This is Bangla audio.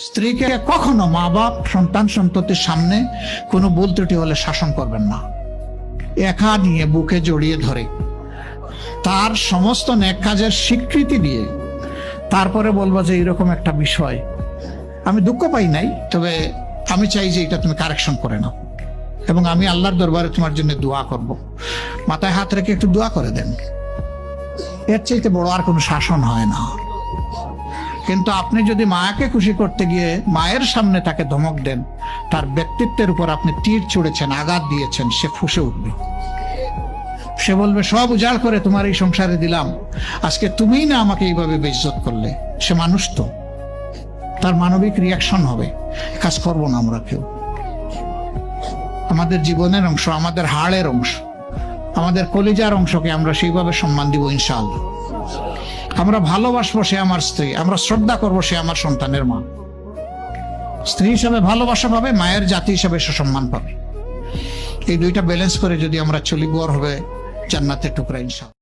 স্ত্রীকে কখনো মা বাপ সন্তান সন্ততির সামনে কোনো ভুল ত্রুটি হলে শাসন করবেন না। একা নিয়ে বুকে জড়িয়ে ধরে তার সমস্ত নেক কাজের স্বীকৃতি দিয়ে তারপরে বলবো যে এরকম একটা বিষয় আমি দুঃখ পাই নাই, তবে আমি চাই যে এটা তুমি কারেকশন করে নাও এবং আমি আল্লাহর দরবারে তোমার জন্য দোয়া করব। মাথায় হাত রেখে একটু দোয়া করে দেন। এর চাইতে বড় আর কোনো শাসন হয় না। কিন্তু আপনি যদি মায়াকে খুশি করতে গিয়ে মায়ের সামনে তাকে ধমক দেন, তার ব্যক্তিত্বের উপর আপনি তীর ছুঁড়েছেন, আঘাত দিয়েছেন, সে ফুঁসে উঠবে। সে বলবে সব উজাড় করে তোমার এই সংসারে দিলাম, আজকে তুমিই না আমাকে এইভাবে বেইজ্জত করলে। সে মানুষ তো, তার মানবিক রিয়াকশন হবে। কাজ করবো না আমরা কেউ। আমাদের জীবনের অংশ, আমাদের হাড়ের অংশ, আমাদের কলিজার অংশকে আমরা সেইভাবে সম্মান দিব ইনশাআল্লাহ। আমরা ভালোবাসবো সে আমার স্ত্রী, আমরা শ্রদ্ধা করবো সে আমার সন্তানের মা। স্ত্রী হিসাবে ভালোবাসা পাবে, মায়ের জাতি হিসাবে সুসম্মান পাবে। এই দুইটা ব্যালেন্স করে যদি আমরা চলি, বর হবে জান্নাতের টুকরা ইনশাআল্লাহ।